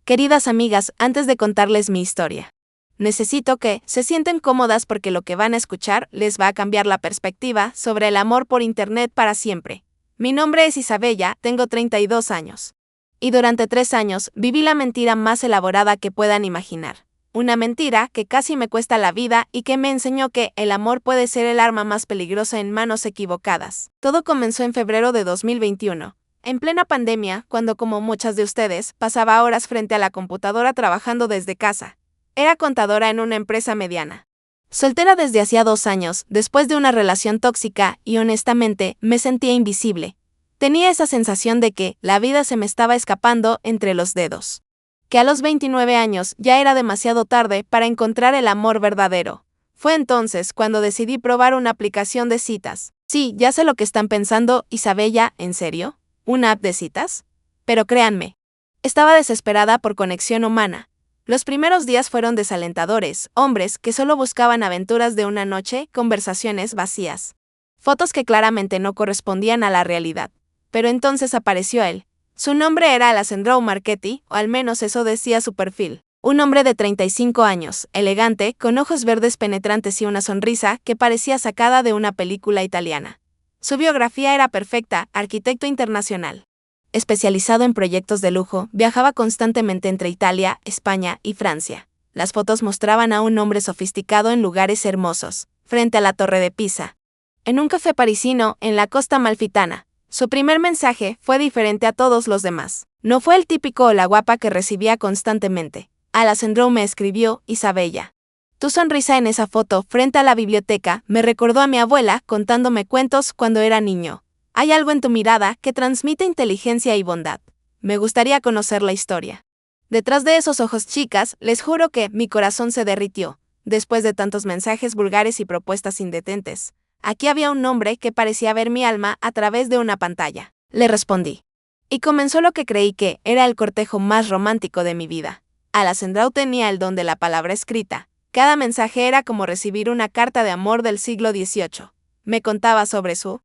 Queridas amigas, antes de contarles mi historia, necesito que se sienten cómodas porque lo que van a escuchar les va a cambiar la perspectiva sobre el amor por internet para siempre. Mi nombre es Isabella, tengo 32 años. Y durante 3 años viví la mentira más elaborada que puedan imaginar. Una mentira que casi me cuesta la vida y que me enseñó que el amor puede ser el arma más peligrosa en manos equivocadas. Todo comenzó en febrero de 2021. En plena pandemia, cuando como muchas de ustedes, pasaba horas frente a la computadora trabajando desde casa. Era contadora en una empresa mediana. Soltera desde hacía 2 años, después de una relación tóxica, y honestamente, me sentía invisible. Tenía esa sensación de que la vida se me estaba escapando entre los dedos. Que a los 29 años ya era demasiado tarde para encontrar el amor verdadero. Fue entonces cuando decidí probar una aplicación de citas. Sí, ya sé lo que están pensando, Isabella, ¿en serio? ¿Una app de citas? Pero créanme, estaba desesperada por conexión humana. Los primeros días fueron desalentadores, hombres que solo buscaban aventuras de una noche, conversaciones vacías. Fotos que claramente no correspondían a la realidad. Pero entonces apareció él. Su nombre era Alessandro Marchetti, o al menos eso decía su perfil. Un hombre de 35 años, elegante, con ojos verdes penetrantes y una sonrisa que parecía sacada de una película italiana. Su biografía era perfecta, arquitecto internacional. Especializado en proyectos de lujo, viajaba constantemente entre Italia, España y Francia. Las fotos mostraban a un hombre sofisticado en lugares hermosos, frente a la Torre de Pisa. En un café parisino, en la Costa Amalfitana. Su primer mensaje fue diferente a todos los demás. No fue el típico hola guapa que recibía constantemente. Alessandro me escribió, Isabella. Tu sonrisa en esa foto frente a la biblioteca me recordó a mi abuela contándome cuentos cuando era niño. Hay algo en tu mirada que transmite inteligencia y bondad. Me gustaría conocer la historia. Detrás de esos ojos chicas, les juro que mi corazón se derritió. Después de tantos mensajes vulgares y propuestas indecentes, aquí había un hombre que parecía ver mi alma a través de una pantalla. Le respondí. Y comenzó lo que creí que era el cortejo más romántico de mi vida. Alessandro tenía el don de la palabra escrita. Cada mensaje era como recibir una carta de amor del siglo XVIII. Me contaba sobre su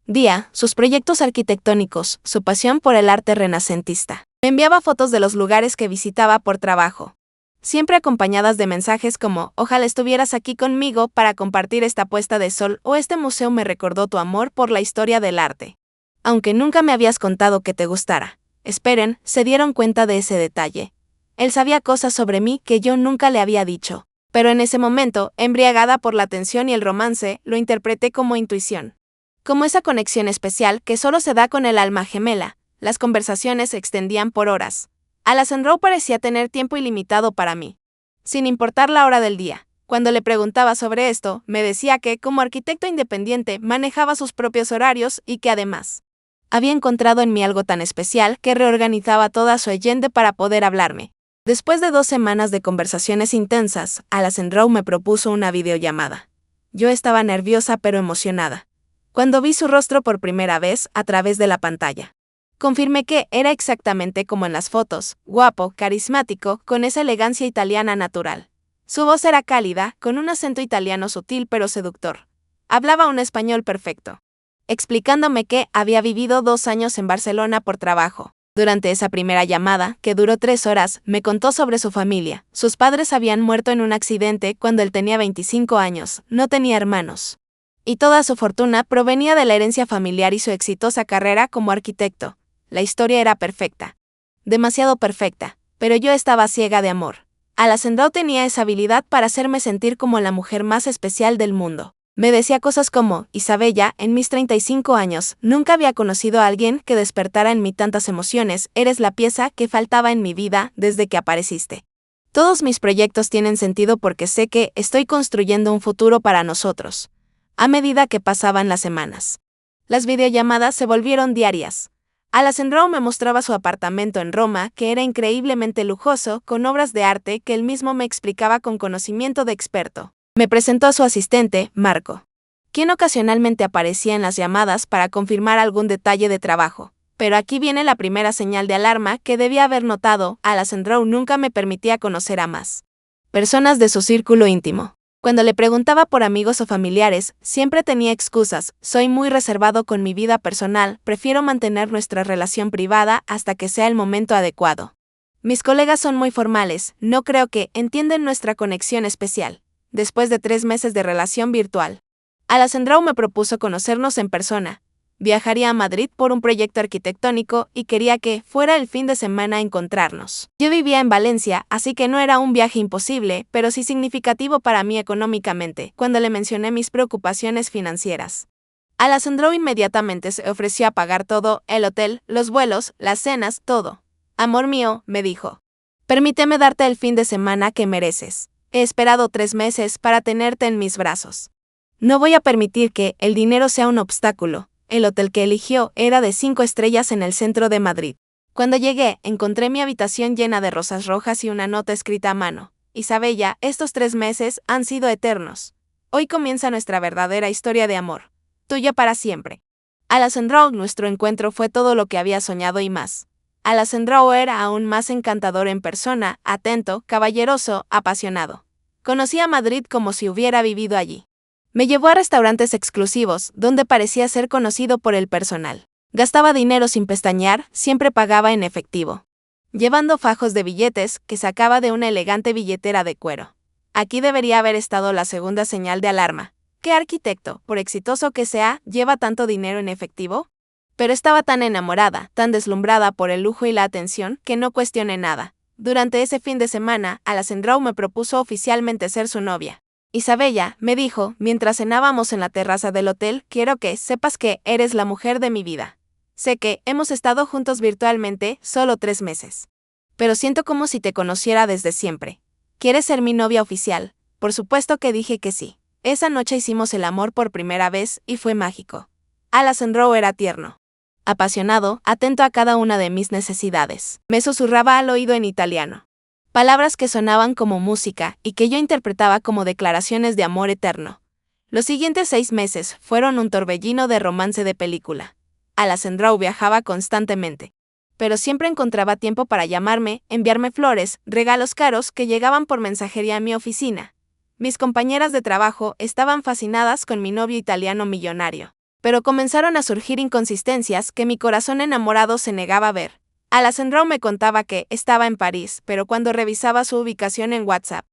día, sus proyectos arquitectónicos, su pasión por el arte renacentista. Me enviaba fotos de los lugares que visitaba por trabajo, siempre acompañadas de mensajes como, ojalá estuvieras aquí conmigo para compartir esta puesta de sol o este museo me recordó tu amor por la historia del arte. Aunque nunca me habías contado que te gustara. Esperen, se dieron cuenta de ese detalle. Él sabía cosas sobre mí que yo nunca le había dicho. Pero en ese momento, embriagada por la tensión y el romance, lo interpreté como intuición. Como esa conexión especial que solo se da con el alma gemela, las conversaciones se extendían por horas. Alessandro parecía tener tiempo ilimitado para mí. Sin importar la hora del día. Cuando le preguntaba sobre esto, me decía que, como arquitecto independiente, manejaba sus propios horarios y que además había encontrado en mí algo tan especial que reorganizaba toda su agenda para poder hablarme. Después de 2 semanas de conversaciones intensas, Alessandro me propuso una videollamada. Yo estaba nerviosa pero emocionada. Cuando vi su rostro por primera vez a través de la pantalla, confirmé que era exactamente como en las fotos, guapo, carismático, con esa elegancia italiana natural. Su voz era cálida, con un acento italiano sutil pero seductor. Hablaba un español perfecto, explicándome que había vivido 2 años en Barcelona por trabajo. Durante esa primera llamada, que duró 3 horas, me contó sobre su familia. Sus padres habían muerto en un accidente cuando él tenía 25 años, no tenía hermanos. Y toda su fortuna provenía de la herencia familiar y su exitosa carrera como arquitecto. La historia era perfecta. Demasiado perfecta, pero yo estaba ciega de amor. Alessandro tenía esa habilidad para hacerme sentir como la mujer más especial del mundo. Me decía cosas como, Isabella, en mis 35 años, nunca había conocido a alguien que despertara en mí tantas emociones, eres la pieza que faltaba en mi vida desde que apareciste. Todos mis proyectos tienen sentido porque sé que estoy construyendo un futuro para nosotros. A medida que pasaban las semanas, las videollamadas se volvieron diarias. Alessandro me mostraba su apartamento en Roma, que era increíblemente lujoso, con obras de arte que él mismo me explicaba con conocimiento de experto. Me presentó a su asistente, Marco, quien ocasionalmente aparecía en las llamadas para confirmar algún detalle de trabajo. Pero aquí viene la primera señal de alarma que debía haber notado, Alessandro nunca me permitía conocer a más personas de su círculo íntimo. Cuando le preguntaba por amigos o familiares, siempre tenía excusas, soy muy reservado con mi vida personal, prefiero mantener nuestra relación privada hasta que sea el momento adecuado. Mis colegas son muy formales, no creo que entiendan nuestra conexión especial. Después de 3 meses de relación virtual, Alessandro me propuso conocernos en persona. Viajaría a Madrid por un proyecto arquitectónico y quería que fuera el fin de semana a encontrarnos. Yo vivía en Valencia, así que no era un viaje imposible, pero sí significativo para mí económicamente, cuando le mencioné mis preocupaciones financieras. Alessandro inmediatamente se ofreció a pagar todo, el hotel, los vuelos, las cenas, todo. Amor mío, me dijo. Permíteme darte el fin de semana que mereces. He esperado 3 meses para tenerte en mis brazos. No voy a permitir que el dinero sea un obstáculo. El hotel que eligió era de 5 estrellas en el centro de Madrid. Cuando llegué, encontré mi habitación llena de rosas rojas y una nota escrita a mano. Isabella, estos 3 meses han sido eternos. Hoy comienza nuestra verdadera historia de amor. Tuya para siempre. Alessandro, nuestro encuentro fue todo lo que había soñado y más. Alessandro era aún más encantador en persona, atento, caballeroso, apasionado. Conocí a Madrid como si hubiera vivido allí. Me llevó a restaurantes exclusivos, donde parecía ser conocido por el personal. Gastaba dinero sin pestañear, siempre pagaba en efectivo, llevando fajos de billetes que sacaba de una elegante billetera de cuero. Aquí debería haber estado la segunda señal de alarma. ¿Qué arquitecto, por exitoso que sea, lleva tanto dinero en efectivo? Pero estaba tan enamorada, tan deslumbrada por el lujo y la atención, que no cuestioné nada. Durante ese fin de semana, Alessandro me propuso oficialmente ser su novia. Isabella, me dijo, mientras cenábamos en la terraza del hotel, quiero que sepas que eres la mujer de mi vida. Sé que hemos estado juntos virtualmente solo 3 meses. Pero siento como si te conociera desde siempre. ¿Quieres ser mi novia oficial? Por supuesto que dije que sí. Esa noche hicimos el amor por primera vez y fue mágico. Alessandro era tierno, apasionado, atento a cada una de mis necesidades. Me susurraba al oído en italiano. Palabras que sonaban como música y que yo interpretaba como declaraciones de amor eterno. Los siguientes 6 meses fueron un torbellino de romance de película. Alessandro viajaba constantemente, pero siempre encontraba tiempo para llamarme, enviarme flores, regalos caros que llegaban por mensajería a mi oficina. Mis compañeras de trabajo estaban fascinadas con mi novio italiano millonario, pero comenzaron a surgir inconsistencias que mi corazón enamorado se negaba a ver. Alessandro me contaba que estaba en París, pero cuando revisaba su ubicación en WhatsApp,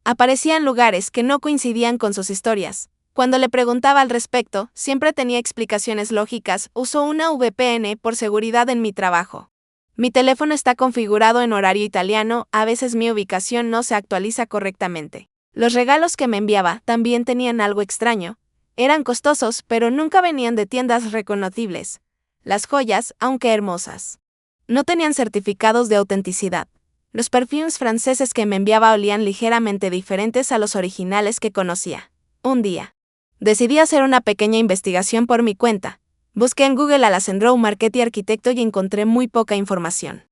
aparecían lugares que no coincidían con sus historias. Cuando le preguntaba al respecto, siempre tenía explicaciones lógicas. Usó una VPN por seguridad en mi trabajo. Mi teléfono está configurado en horario italiano, a veces mi ubicación no se actualiza correctamente. Los regalos que me enviaba también tenían algo extraño. Eran costosos, pero nunca venían de tiendas reconocibles. Las joyas, aunque hermosas, no tenían certificados de autenticidad. Los perfumes franceses que me enviaba olían ligeramente diferentes a los originales que conocía. Un día, decidí hacer una pequeña investigación por mi cuenta. Busqué en Google Alessandro Marchetti arquitecto y encontré muy poca información.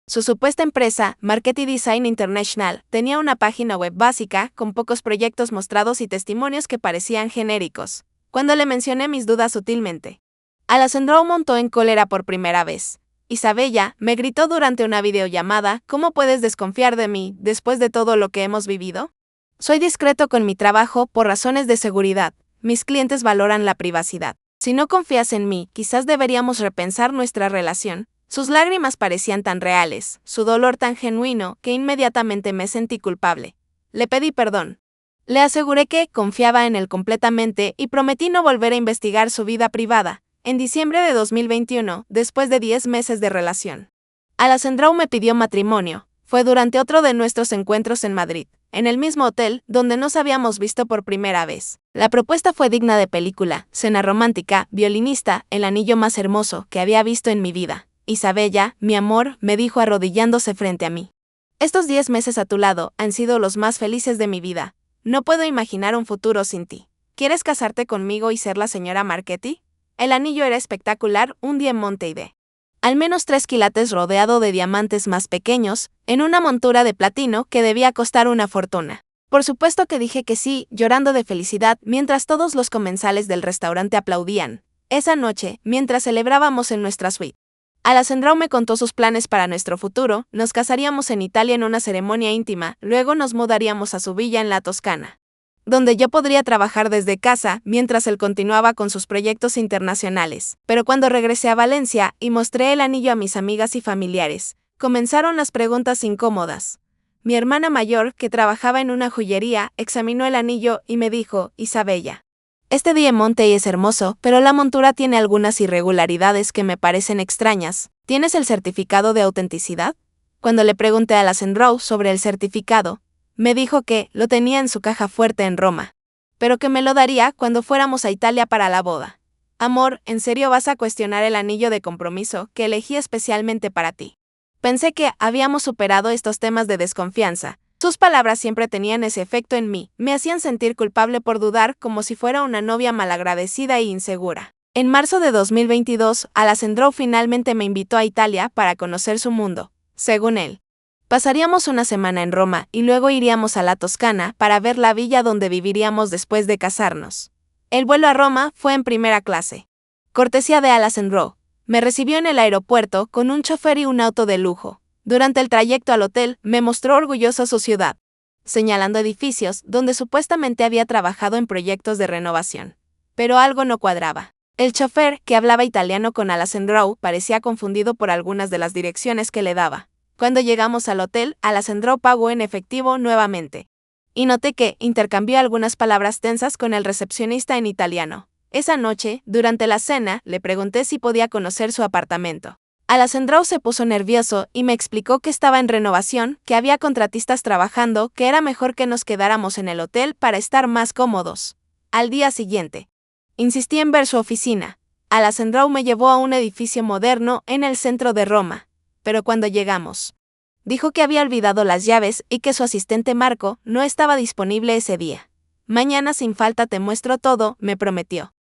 Su supuesta empresa, Marchetti Design International, tenía una página web básica, con pocos proyectos mostrados y testimonios que parecían genéricos. Cuando le mencioné mis dudas sutilmente, Alessandro montó en cólera por primera vez. Isabella, me gritó durante una videollamada, ¿cómo puedes desconfiar de mí, después de todo lo que hemos vivido? Soy discreto con mi trabajo por razones de seguridad. Mis clientes valoran la privacidad. Si no confías en mí, quizás deberíamos repensar nuestra relación. Sus lágrimas parecían tan reales, su dolor tan genuino, que inmediatamente me sentí culpable. Le pedí perdón. Le aseguré que confiaba en él completamente y prometí no volver a investigar su vida privada. En diciembre de 2021, después de 10 meses de relación, Alessandro me pidió matrimonio. Fue durante otro de nuestros encuentros en Madrid, en el mismo hotel donde nos habíamos visto por primera vez. La propuesta fue digna de película, cena romántica, violinista, el anillo más hermoso que había visto en mi vida. Isabella, mi amor, me dijo arrodillándose frente a mí. Estos 10 meses a tu lado han sido los más felices de mi vida. No puedo imaginar un futuro sin ti. ¿Quieres casarte conmigo y ser la señora Marchetti? El anillo era espectacular, un diamante de al menos 3 quilates rodeado de diamantes más pequeños, en una montura de platino que debía costar una fortuna. Por supuesto que dije que sí, llorando de felicidad, mientras todos los comensales del restaurante aplaudían. Esa noche, mientras celebrábamos en nuestra suite, Alessandro me contó sus planes para nuestro futuro. Nos casaríamos en Italia en una ceremonia íntima, luego nos mudaríamos a su villa en la Toscana, donde yo podría trabajar desde casa mientras él continuaba con sus proyectos internacionales. Pero cuando regresé a Valencia y mostré el anillo a mis amigas y familiares, Comenzaron las preguntas incómodas. Mi hermana mayor, que trabajaba en una joyería, examinó el anillo y me dijo: Isabella, este diamante es hermoso, pero la montura tiene algunas irregularidades que me parecen extrañas. ¿Tienes el certificado de autenticidad? Cuando le pregunté a Alessandro sobre el certificado, me dijo que lo tenía en su caja fuerte en Roma, pero que me lo daría cuando fuéramos a Italia para la boda. Amor, ¿en serio vas a cuestionar el anillo de compromiso que elegí especialmente para ti? Pensé que habíamos superado estos temas de desconfianza. Sus palabras siempre tenían ese efecto en mí, me hacían sentir culpable por dudar como si fuera una novia malagradecida e insegura. En marzo de 2022, Alessandro finalmente me invitó a Italia para conocer su mundo. Según él, pasaríamos una semana en Roma y luego iríamos a la Toscana para ver la villa donde viviríamos después de casarnos. El vuelo a Roma fue en primera clase. Cortesía de Alessandro. Me recibió en el aeropuerto con un chofer y un auto de lujo. Durante el trayecto al hotel, me mostró orgulloso su ciudad, señalando edificios donde supuestamente había trabajado en proyectos de renovación. Pero algo no cuadraba. El chofer, que hablaba italiano con Alessandro, parecía confundido por algunas de las direcciones que le daba. Cuando llegamos al hotel, Alessandro pagó en efectivo nuevamente. Y noté que intercambió algunas palabras tensas con el recepcionista en italiano. Esa noche, durante la cena, le pregunté si podía conocer su apartamento. Alessandro se puso nervioso y me explicó que estaba en renovación, que había contratistas trabajando, que era mejor que nos quedáramos en el hotel para estar más cómodos. Al día siguiente, insistí en ver su oficina. Alessandro me llevó a un edificio moderno en el centro de Roma, pero cuando llegamos, dijo que había olvidado las llaves y que su asistente Marco no estaba disponible ese día. Mañana sin falta te muestro todo, me prometió.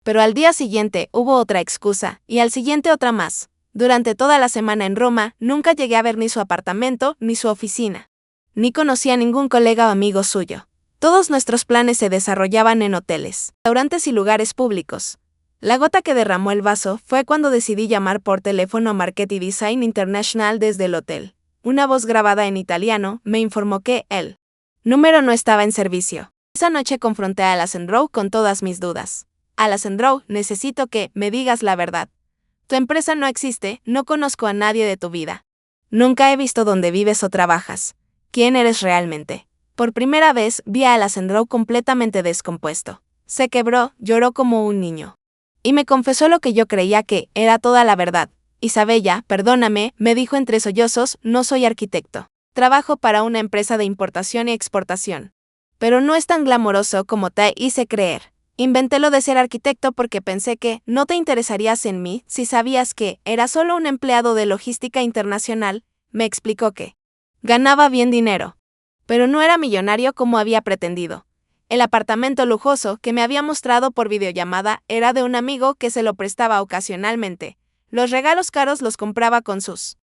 Pero al día siguiente hubo otra excusa, y al siguiente otra más. Durante toda la semana en Roma, nunca llegué a ver ni su apartamento ni su oficina. Ni conocí a ningún colega o amigo suyo. Todos nuestros planes se desarrollaban en hoteles, restaurantes y lugares públicos. La gota que derramó el vaso fue cuando decidí llamar por teléfono a Marketing Design International desde el hotel. Una voz grabada en italiano me informó que el número no estaba en servicio. Esa noche confronté a Alessandro con todas mis dudas. Alessandro, necesito que me digas la verdad. Tu empresa no existe, no conozco a nadie de tu vida. Nunca he visto dónde vives o trabajas. ¿Quién eres realmente? Por primera vez vi a Alessandro completamente descompuesto. Se quebró, lloró como un niño. Y me confesó lo que yo creía que era toda la verdad. Isabella, perdóname, me dijo entre sollozos, no soy arquitecto. Trabajo para una empresa de importación y exportación. Pero no es tan glamoroso como te hice creer. Inventé lo de ser arquitecto porque pensé que no te interesarías en mí si sabías que era solo un empleado de logística internacional. Me explicó que ganaba bien dinero, pero no era millonario como había pretendido. El apartamento lujoso que me había mostrado por videollamada era de un amigo que se lo prestaba ocasionalmente. Los regalos caros los compraba con sus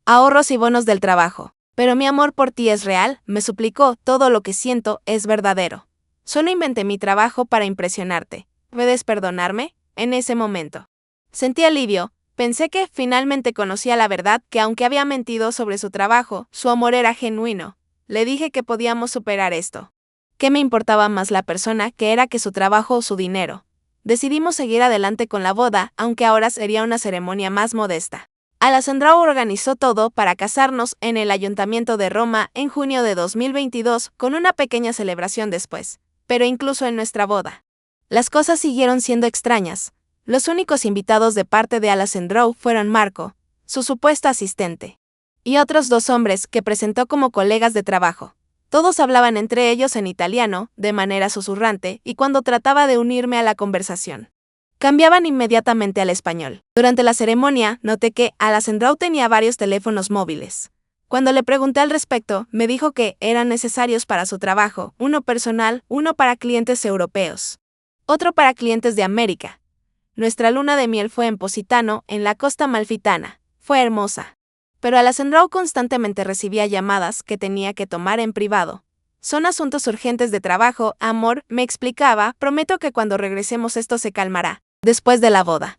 ahorros y bonos del trabajo. Pero mi amor por ti es real, me suplicó, todo lo que siento es verdadero. Solo inventé mi trabajo para impresionarte. ¿Puedes perdonarme? En ese momento sentí alivio. Pensé que finalmente conocía la verdad, que aunque había mentido sobre su trabajo, su amor era genuino. Le dije que podíamos superar esto. ¿Qué me importaba más la persona que era que su trabajo o su dinero? Decidimos seguir adelante con la boda, aunque ahora sería una ceremonia más modesta. Alessandro organizó todo para casarnos en el Ayuntamiento de Roma en junio de 2022, con una pequeña celebración después. Pero incluso en nuestra boda, las cosas siguieron siendo extrañas. Los únicos invitados de parte de Alessandro fueron Marco, su supuesto asistente, y otros 2 hombres que presentó como colegas de trabajo. Todos hablaban entre ellos en italiano, de manera susurrante, y cuando trataba de unirme a la conversación, cambiaban inmediatamente al español. Durante la ceremonia, noté que Alessandro tenía varios teléfonos móviles. Cuando le pregunté al respecto, me dijo que eran necesarios para su trabajo, uno personal, uno para clientes europeos, otro para clientes de América. Nuestra luna de miel fue en Positano, en la costa amalfitana. Fue hermosa. Pero Alessandro constantemente recibía llamadas que tenía que tomar en privado. Son asuntos urgentes de trabajo, amor, me explicaba, prometo que cuando regresemos esto se calmará. Después de la boda,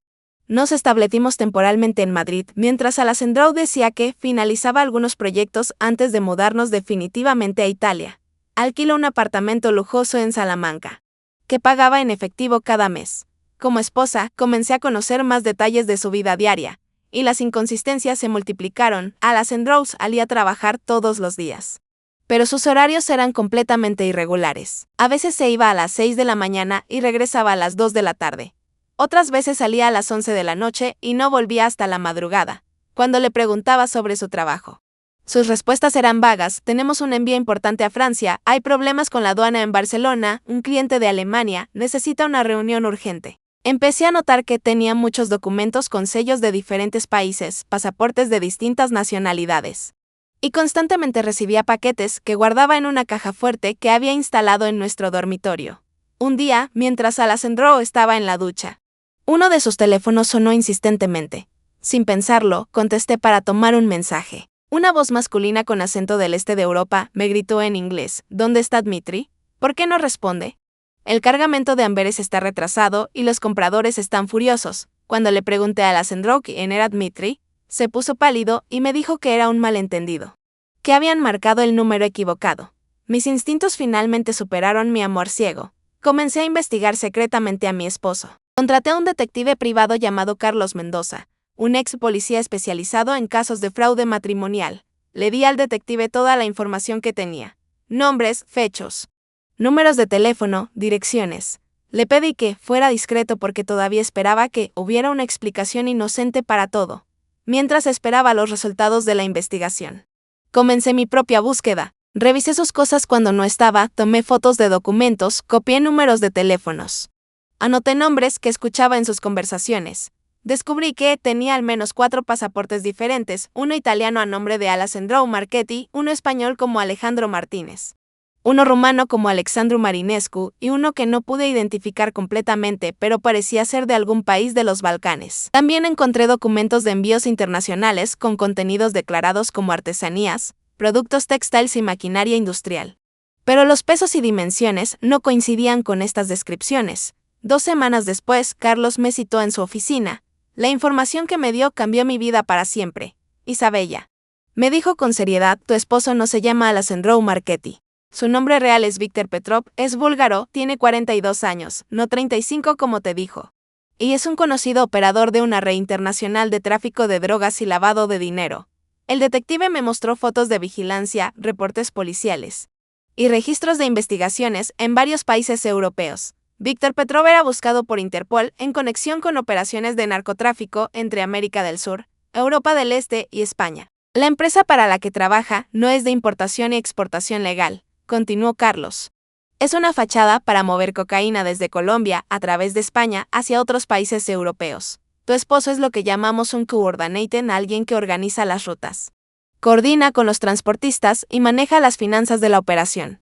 nos establecimos temporalmente en Madrid, mientras Alessandro decía que finalizaba algunos proyectos antes de mudarnos definitivamente a Italia. Alquiló un apartamento lujoso en Salamanca, que pagaba en efectivo cada mes. Como esposa, comencé a conocer más detalles de su vida diaria. y las inconsistencias se multiplicaron. Alessandro salía a trabajar todos los días. Pero sus horarios eran completamente irregulares. A veces se iba a las 6 de la mañana y regresaba a las 2 de la tarde. Otras veces salía a las 11 de la noche y no volvía hasta la madrugada, cuando le preguntaba sobre su trabajo. Sus respuestas eran vagas: tenemos un envío importante a Francia, hay problemas con la aduana en Barcelona, un cliente de Alemania necesita una reunión urgente. Empecé a notar que tenía muchos documentos con sellos de diferentes países, pasaportes de distintas nacionalidades. Y constantemente recibía paquetes que guardaba en una caja fuerte que había instalado en nuestro dormitorio. Un día, mientras Alessandro estaba en la ducha, uno de sus teléfonos sonó insistentemente. Sin pensarlo, contesté para tomar un mensaje. Una voz masculina con acento del este de Europa me gritó en inglés: ¿Dónde está Dmitry? ¿Por qué no responde? El cargamento de Amberes está retrasado y los compradores están furiosos. Cuando le pregunté a Alessandro quién era Dmitry, se puso pálido y me dijo que era un malentendido, que habían marcado el número equivocado. Mis instintos finalmente superaron mi amor ciego. Comencé a investigar secretamente a mi esposo. Contraté a un detective privado llamado Carlos Mendoza, un ex policía especializado en casos de fraude matrimonial. Le di al detective toda la información que tenía: nombres, fechas, números de teléfono, direcciones. Le pedí que fuera discreto porque todavía esperaba que hubiera una explicación inocente para todo. Mientras esperaba los resultados de la investigación, comencé mi propia búsqueda. Revisé sus cosas cuando no estaba, tomé fotos de documentos, copié números de teléfonos. Anoté nombres que escuchaba en sus conversaciones. Descubrí que tenía al menos 4 pasaportes diferentes: uno italiano a nombre de Alessandro Marchetti, uno español como Alejandro Martínez, uno rumano como Alexandru Marinescu y uno que no pude identificar completamente, pero parecía ser de algún país de los Balcanes. También encontré documentos de envíos internacionales con contenidos declarados como artesanías, productos textiles y maquinaria industrial. Pero los pesos y dimensiones no coincidían con estas descripciones. 2 semanas después, Carlos me citó en su oficina. La información que me dio cambió mi vida para siempre. Isabella, me dijo con seriedad, tu esposo no se llama Alessandro Marchetti. Su nombre real es Víctor Petrov, es búlgaro, tiene 42 años, no 35 como te dijo. Y es un conocido operador de una red internacional de tráfico de drogas y lavado de dinero. El detective me mostró fotos de vigilancia, reportes policiales y registros de investigaciones en varios países europeos. Víctor Petrov era buscado por Interpol en conexión con operaciones de narcotráfico entre América del Sur, Europa del Este y España. La empresa para la que trabaja no es de importación y exportación legal, continuó Carlos. Es una fachada para mover cocaína desde Colombia a través de España hacia otros países europeos. Tu esposo es lo que llamamos un coordinator, alguien que organiza las rutas, coordina con los transportistas y maneja las finanzas de la operación.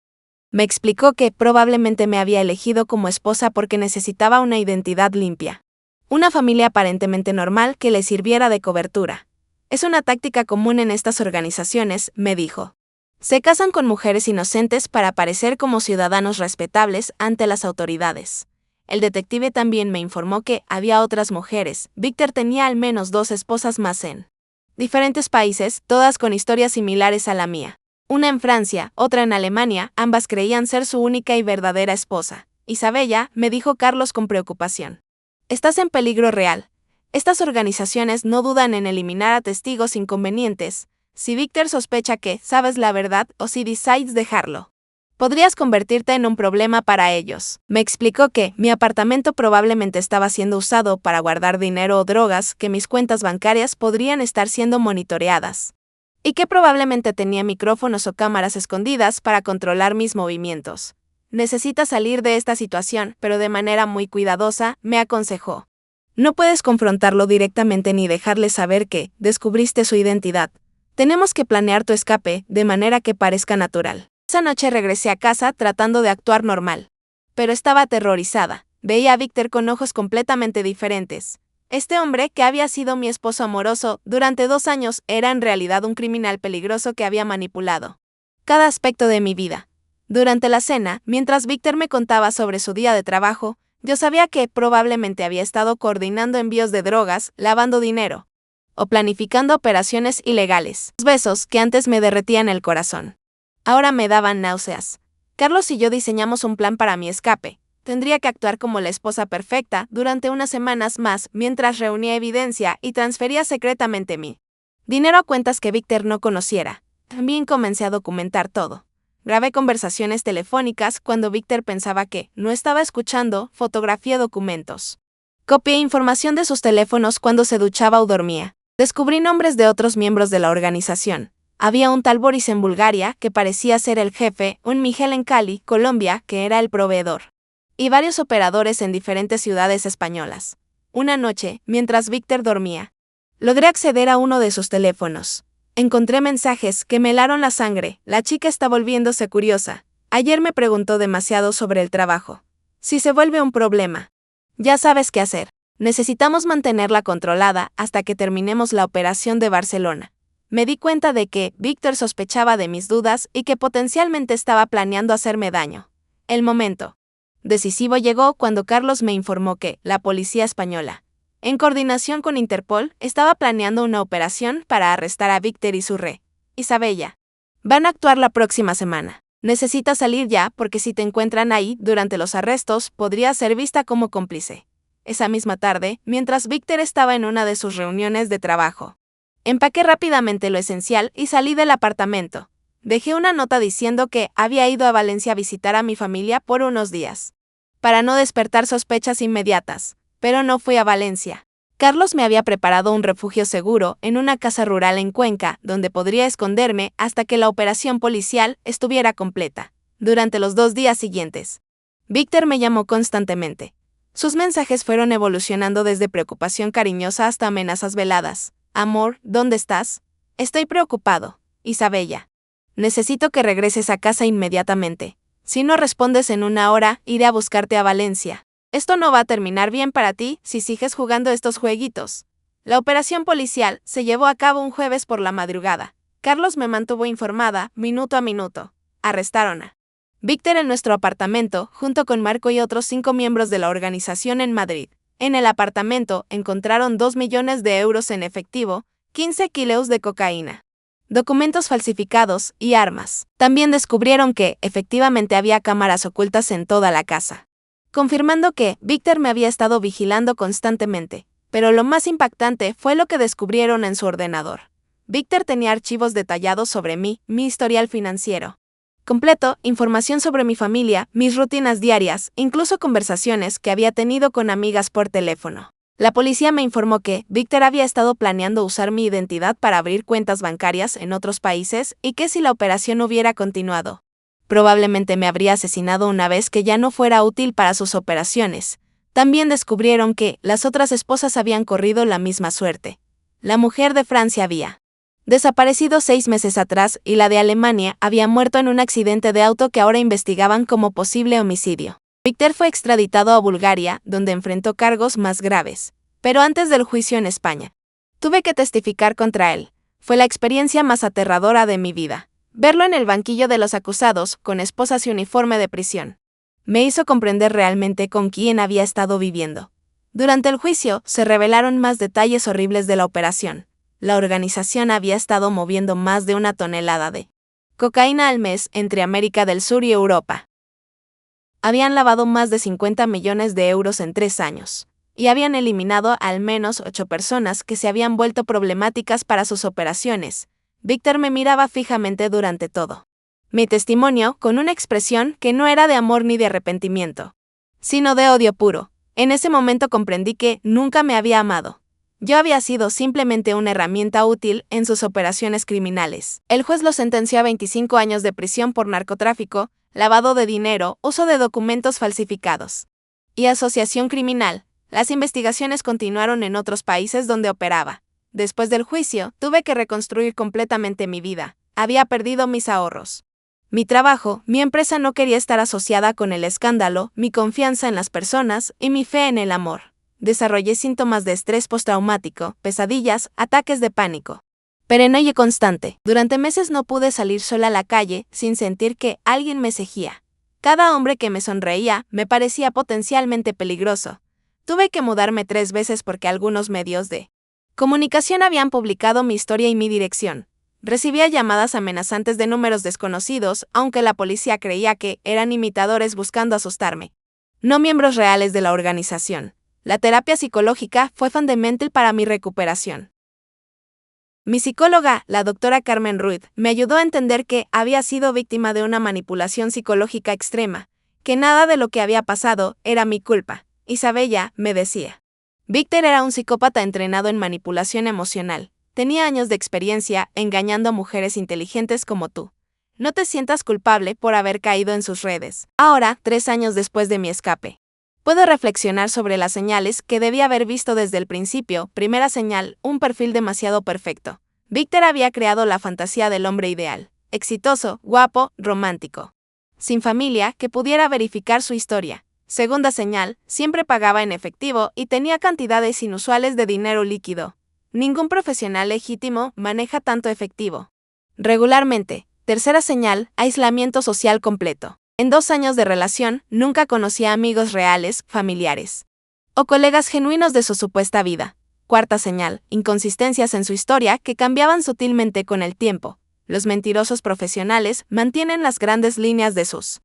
Me explicó que probablemente me había elegido como esposa porque necesitaba una identidad limpia, una familia aparentemente normal que le sirviera de cobertura. Es una táctica común en estas organizaciones, me dijo. Se casan con mujeres inocentes para parecer como ciudadanos respetables ante las autoridades. El detective también me informó que había otras mujeres. Víctor tenía al menos 2 esposas más en diferentes países, todas con historias similares a la mía. Una en Francia, otra en Alemania, ambas creían ser su única y verdadera esposa. Isabella, me dijo Carlos con preocupación. Estás en peligro real. Estas organizaciones no dudan en eliminar a testigos inconvenientes. Si Víctor sospecha que sabes la verdad o si decides dejarlo, podrías convertirte en un problema para ellos. Me explicó que mi apartamento probablemente estaba siendo usado para guardar dinero o drogas, que mis cuentas bancarias podrían estar siendo monitoreadas y que probablemente tenía micrófonos o cámaras escondidas para controlar mis movimientos. Necesitas salir de esta situación, pero de manera muy cuidadosa, me aconsejó. No puedes confrontarlo directamente ni dejarle saber que descubriste su identidad. Tenemos que planear tu escape de manera que parezca natural. Esa noche regresé a casa tratando de actuar normal, pero estaba aterrorizada. Veía a Víctor con ojos completamente diferentes. Este hombre, que había sido mi esposo amoroso durante 2 años, era en realidad un criminal peligroso que había manipulado cada aspecto de mi vida. Durante la cena, mientras Víctor me contaba sobre su día de trabajo, yo sabía que probablemente había estado coordinando envíos de drogas, lavando dinero o planificando operaciones ilegales. Los besos que antes me derretían el corazón ahora me daban náuseas. Carlos y yo diseñamos un plan para mi escape. Tendría que actuar como la esposa perfecta durante unas semanas más mientras reunía evidencia y transfería secretamente mi dinero a cuentas que Víctor no conociera. También comencé a documentar todo. Grabé conversaciones telefónicas cuando Víctor pensaba que no estaba escuchando, fotografié documentos. Copié información de sus teléfonos cuando se duchaba o dormía. Descubrí nombres de otros miembros de la organización. Había un tal Boris en Bulgaria, que parecía ser el jefe, un Miguel en Cali, Colombia, que era el proveedor, y varios operadores en diferentes ciudades españolas. Una noche, mientras Víctor dormía, logré acceder a uno de sus teléfonos. Encontré mensajes que me helaron la sangre. La chica está volviéndose curiosa. Ayer me preguntó demasiado sobre el trabajo. Si se vuelve un problema, ya sabes qué hacer. Necesitamos mantenerla controlada hasta que terminemos la operación de Barcelona. Me di cuenta de que Víctor sospechaba de mis dudas y que potencialmente estaba planeando hacerme daño. El momento decisivo llegó cuando Carlos me informó que la policía española, en coordinación con Interpol, estaba planeando una operación para arrestar a Víctor y su Isabella. Van a actuar la próxima semana. Necesitas salir ya porque si te encuentran ahí durante los arrestos, podrías ser vista como cómplice. Esa misma tarde, mientras Víctor estaba en una de sus reuniones de trabajo, empaqué rápidamente lo esencial y salí del apartamento. Dejé una nota diciendo que había ido a Valencia a visitar a mi familia por unos días, para no despertar sospechas inmediatas. Pero no fui a Valencia. Carlos me había preparado un refugio seguro en una casa rural en Cuenca, donde podría esconderme hasta que la operación policial estuviera completa. Durante los 2 días siguientes, Víctor me llamó constantemente. Sus mensajes fueron evolucionando desde preocupación cariñosa hasta amenazas veladas. Amor, ¿dónde estás? Estoy preocupado. Isabella. Necesito que regreses a casa inmediatamente. Si no respondes en 1 hora, iré a buscarte a Valencia. Esto no va a terminar bien para ti si sigues jugando estos jueguitos. La operación policial se llevó a cabo un jueves por la madrugada. Carlos me mantuvo informada, minuto a minuto. Arrestaron a Víctor en nuestro apartamento, junto con Marco y otros 5 miembros de la organización en Madrid. En el apartamento encontraron 2 millones de euros en efectivo, 15 kilos de cocaína, documentos falsificados y armas. También descubrieron que, efectivamente, había cámaras ocultas en toda la casa, confirmando que Víctor me había estado vigilando constantemente. Pero lo más impactante fue lo que descubrieron en su ordenador. Víctor tenía archivos detallados sobre mí, mi historial financiero completo, información sobre mi familia, mis rutinas diarias, incluso conversaciones que había tenido con amigas por teléfono. La policía me informó que Víctor había estado planeando usar mi identidad para abrir cuentas bancarias en otros países y que si la operación hubiera continuado, probablemente me habría asesinado una vez que ya no fuera útil para sus operaciones. También descubrieron que las otras esposas habían corrido la misma suerte. La mujer de Francia había desaparecido 6 meses atrás y la de Alemania había muerto en un accidente de auto que ahora investigaban como posible homicidio. Víctor fue extraditado a Bulgaria, donde enfrentó cargos más graves. Pero antes del juicio en España, tuve que testificar contra él. Fue la experiencia más aterradora de mi vida. Verlo en el banquillo de los acusados, con esposas y uniforme de prisión, me hizo comprender realmente con quién había estado viviendo. Durante el juicio, se revelaron más detalles horribles de la operación. La organización había estado moviendo más de 1 tonelada de cocaína al mes entre América del Sur y Europa. Habían lavado más de 50 millones de euros en 3 años, y habían eliminado al menos 8 personas que se habían vuelto problemáticas para sus operaciones. Víctor me miraba fijamente durante todo mi testimonio, con una expresión que no era de amor ni de arrepentimiento, sino de odio puro. En ese momento comprendí que nunca me había amado. Yo había sido simplemente una herramienta útil en sus operaciones criminales. El juez lo sentenció a 25 años de prisión por narcotráfico, lavado de dinero, uso de documentos falsificados y asociación criminal. Las investigaciones continuaron en otros países donde operaba. Después del juicio, tuve que reconstruir completamente mi vida. Había perdido mis ahorros, mi trabajo, mi empresa no quería estar asociada con el escándalo, mi confianza en las personas y mi fe en el amor. Desarrollé síntomas de estrés postraumático, pesadillas, ataques de pánico perenne y constante. Durante meses no pude salir sola a la calle sin sentir que alguien me seguía. Cada hombre que me sonreía me parecía potencialmente peligroso. Tuve que mudarme 3 veces porque algunos medios de comunicación habían publicado mi historia y mi dirección. Recibía llamadas amenazantes de números desconocidos, aunque la policía creía que eran imitadores buscando asustarme. no miembros reales de la organización. La terapia psicológica fue fundamental para mi recuperación. Mi psicóloga, la doctora Carmen Ruiz, me ayudó a entender que había sido víctima de una manipulación psicológica extrema, que nada de lo que había pasado era mi culpa. Isabella, me decía. Víctor era un psicópata entrenado en manipulación emocional. Tenía años de experiencia engañando a mujeres inteligentes como tú. No te sientas culpable por haber caído en sus redes. Ahora, 3 años después de mi escape, puedo reflexionar sobre las señales que debía haber visto desde el principio. Primera señal, un perfil demasiado perfecto. Víctor había creado la fantasía del hombre ideal, exitoso, guapo, romántico, sin familia que pudiera verificar su historia. Segunda señal, siempre pagaba en efectivo y tenía cantidades inusuales de dinero líquido. Ningún profesional legítimo maneja tanto efectivo regularmente. Tercera señal, aislamiento social completo. En 2 años de relación, nunca conocía amigos reales, familiares o colegas genuinos de su supuesta vida. Cuarta señal, inconsistencias en su historia que cambiaban sutilmente con el tiempo. Los mentirosos profesionales mantienen las grandes líneas de sus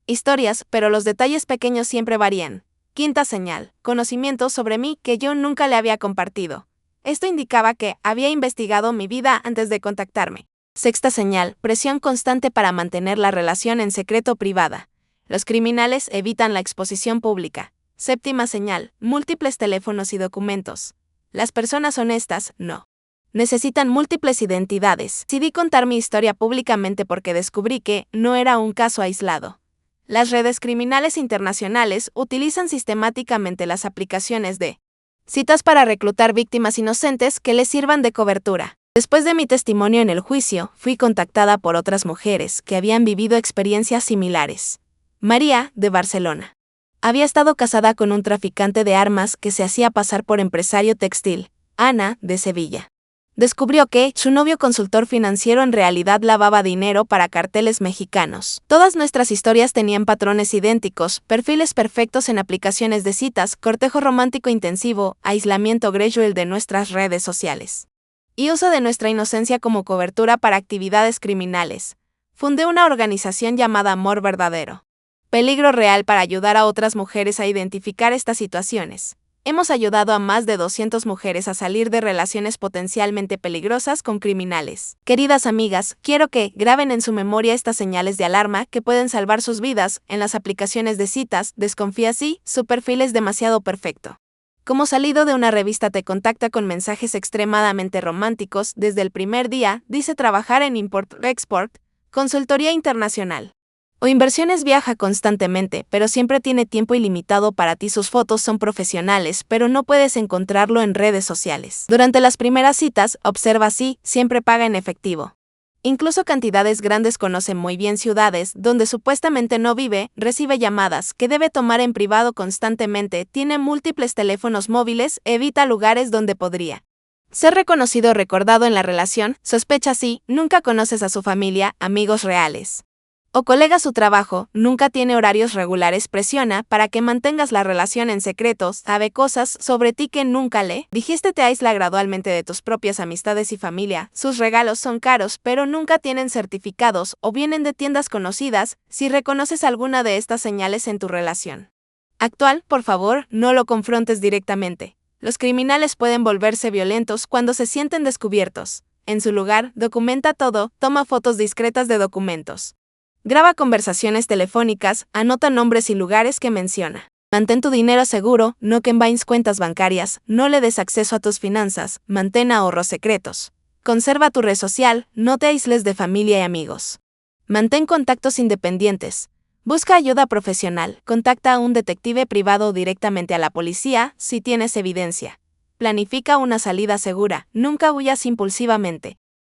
historias, pero los detalles pequeños siempre varían. Quinta señal, conocimiento sobre mí que yo nunca le había compartido. Esto indicaba que había investigado mi vida antes de contactarme. Sexta señal, presión constante para mantener la relación en secreto privada. Los criminales evitan la exposición pública. Séptima señal, múltiples teléfonos y documentos. Las personas honestas, no. Necesitan múltiples identidades. Decidí contar mi historia públicamente porque descubrí que no era un caso aislado. Las redes criminales internacionales utilizan sistemáticamente las aplicaciones de citas para reclutar víctimas inocentes que les sirvan de cobertura. Después de mi testimonio en el juicio, fui contactada por otras mujeres que habían vivido experiencias similares. María, de Barcelona. Había estado casada con un traficante de armas que se hacía pasar por empresario textil. Ana, de Sevilla. Descubrió que su novio consultor financiero en realidad lavaba dinero para carteles mexicanos. Todas nuestras historias tenían patrones idénticos, perfiles perfectos en aplicaciones de citas, cortejo romántico intensivo, aislamiento gradual de nuestras redes sociales y uso de nuestra inocencia como cobertura para actividades criminales. Fundé una organización llamada Amor Verdadero. Peligro real para ayudar a otras mujeres a identificar estas situaciones. Hemos ayudado a más de 200 mujeres a salir de relaciones potencialmente peligrosas con criminales. Queridas amigas, quiero que graben en su memoria estas señales de alarma que pueden salvar sus vidas. En las aplicaciones de citas, desconfía si su perfil es demasiado perfecto. Como salido de una revista te contacta con mensajes extremadamente románticos desde el primer día, dice trabajar en import-export, consultoría internacional o inversiones. Viaja constantemente, pero siempre tiene tiempo ilimitado para ti. Sus fotos son profesionales, pero no puedes encontrarlo en redes sociales. Durante las primeras citas, observa si siempre paga en efectivo. Incluso cantidades grandes. Conoce muy bien ciudades donde supuestamente no vive, recibe llamadas que debe tomar en privado constantemente, tiene múltiples teléfonos móviles, evita lugares donde podría ser reconocido o recordado en la relación, sospecha si nunca conoces a su familia, amigos reales o colegas. Su trabajo nunca tiene horarios regulares. Presiona para que mantengas la relación en secreto. Sabe cosas sobre ti que nunca le dijiste. Te aísla gradualmente de tus propias amistades y familia. Sus regalos son caros, pero nunca tienen certificados o vienen de tiendas conocidas. Si reconoces alguna de estas señales en tu relación actual, por favor, no lo confrontes directamente. Los criminales pueden volverse violentos cuando se sienten descubiertos. En su lugar, documenta todo, toma fotos discretas de documentos. Graba conversaciones telefónicas, anota nombres y lugares que menciona. Mantén tu dinero seguro, no combines cuentas bancarias, no le des acceso a tus finanzas, mantén ahorros secretos. Conserva tu red social, no te aísles de familia y amigos. Mantén contactos independientes. Busca ayuda profesional, contacta a un detective privado o directamente a la policía si tienes evidencia. Planifica una salida segura, nunca huyas impulsivamente.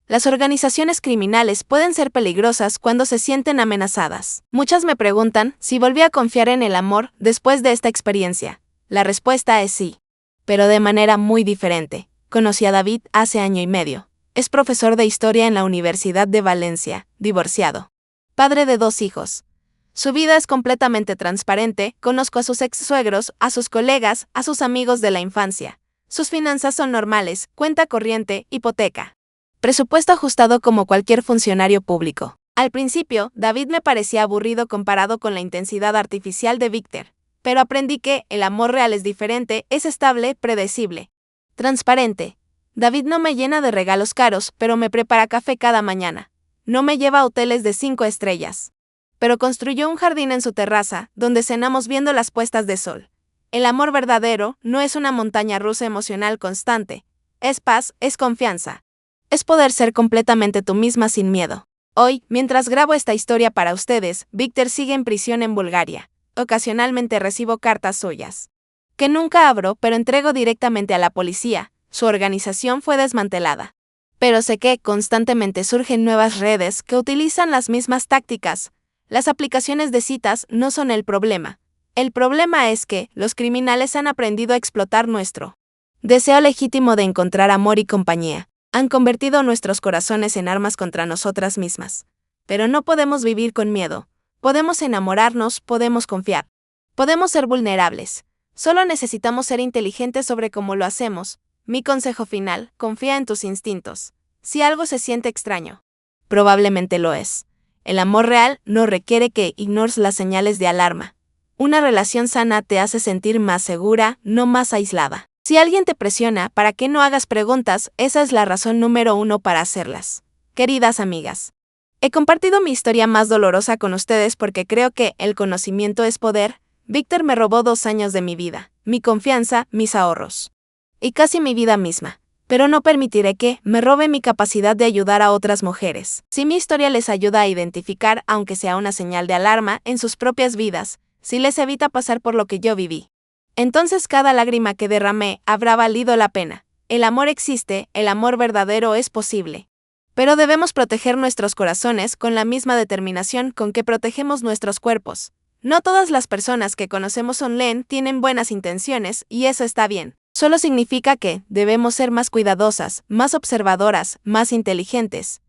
Las organizaciones criminales pueden ser peligrosas cuando se sienten amenazadas. Muchas me preguntan si volví a confiar en el amor después de esta experiencia. La respuesta es sí, pero de manera muy diferente. Conocí a David hace 1 año y medio. Es profesor de historia en la Universidad de Valencia, divorciado, padre de 2 hijos. Su vida es completamente transparente. Conozco a sus ex-suegros, a sus colegas, a sus amigos de la infancia. Sus finanzas son normales, cuenta corriente, hipoteca. Presupuesto ajustado como cualquier funcionario público. Al principio, David me parecía aburrido comparado con la intensidad artificial de Víctor, pero aprendí que el amor real es diferente, es estable, predecible, transparente. David no me llena de regalos caros, pero me prepara café cada mañana. No me lleva a hoteles de 5 estrellas, pero construyó un jardín en su terraza, donde cenamos viendo las puestas de sol. El amor verdadero no es una montaña rusa emocional constante. Es paz, es confianza. Es poder ser completamente tú misma sin miedo. Hoy, mientras grabo esta historia para ustedes, Víctor sigue en prisión en Bulgaria. Ocasionalmente recibo cartas suyas, que nunca abro, pero entrego directamente a la policía. Su organización fue desmantelada. Pero sé que constantemente surgen nuevas redes que utilizan las mismas tácticas. Las aplicaciones de citas no son el problema. El problema es que los criminales han aprendido a explotar nuestro deseo legítimo de encontrar amor y compañía. Han convertido nuestros corazones en armas contra nosotras mismas. Pero no podemos vivir con miedo. Podemos enamorarnos, podemos confiar. Podemos ser vulnerables. Solo necesitamos ser inteligentes sobre cómo lo hacemos. Mi consejo final: confía en tus instintos. Si algo se siente extraño, probablemente lo es. El amor real no requiere que ignores las señales de alarma. Una relación sana te hace sentir más segura, no más aislada. Si alguien te presiona para que no hagas preguntas, esa es la razón número 1 para hacerlas. Queridas amigas, he compartido mi historia más dolorosa con ustedes porque creo que el conocimiento es poder. Víctor me robó 2 años de mi vida, mi confianza, mis ahorros y casi mi vida misma. Pero no permitiré que me robe mi capacidad de ayudar a otras mujeres. Si mi historia les ayuda a identificar, aunque sea una señal de alarma, en sus propias vidas, si les evita pasar por lo que yo viví, entonces cada lágrima que derramé habrá valido la pena. El amor existe, el amor verdadero es posible. Pero debemos proteger nuestros corazones con la misma determinación con que protegemos nuestros cuerpos. No todas las personas que conocemos online tienen buenas intenciones, y eso está bien. Solo significa que debemos ser más cuidadosas, más observadoras, más inteligentes.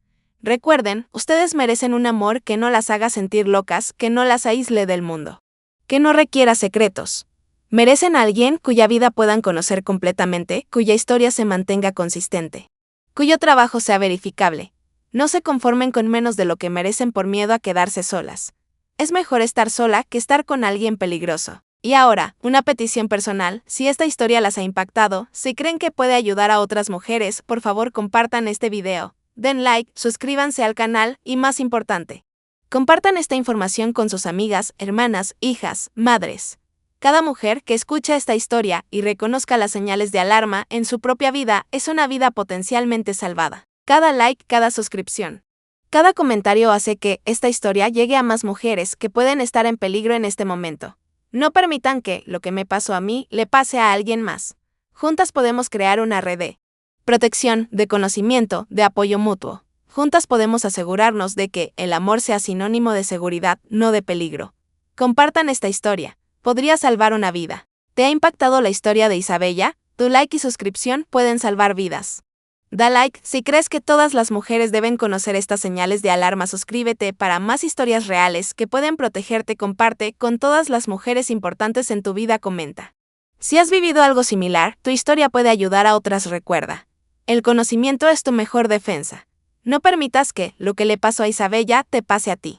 Recuerden, ustedes merecen un amor que no las haga sentir locas, que no las aísle del mundo, que no requiera secretos. Merecen a alguien cuya vida puedan conocer completamente, cuya historia se mantenga consistente, cuyo trabajo sea verificable. No se conformen con menos de lo que merecen por miedo a quedarse solas. Es mejor estar sola que estar con alguien peligroso. Y ahora, una petición personal: si esta historia las ha impactado, si creen que puede ayudar a otras mujeres, por favor compartan este video, den like, suscríbanse al canal y, más importante, compartan esta información con sus amigas, hermanas, hijas, madres. Cada mujer que escucha esta historia y reconozca las señales de alarma en su propia vida es una vida potencialmente salvada. Cada like, cada suscripción, cada comentario hace que esta historia llegue a más mujeres que pueden estar en peligro en este momento. No permitan que lo que me pasó a mí le pase a alguien más. Juntas podemos crear una red de protección, de conocimiento, de apoyo mutuo. Juntas podemos asegurarnos de que el amor sea sinónimo de seguridad, no de peligro. Compartan esta historia. Podría salvar una vida. ¿Te ha impactado la historia de Isabella? Tu like y suscripción pueden salvar vidas. Da like si crees que todas las mujeres deben conocer estas señales de alarma. Suscríbete para más historias reales que pueden protegerte. Comparte con todas las mujeres importantes en tu vida. Comenta si has vivido algo similar. Tu historia puede ayudar a otras. Recuerda, el conocimiento es tu mejor defensa. No permitas que lo que le pasó a Isabella te pase a ti.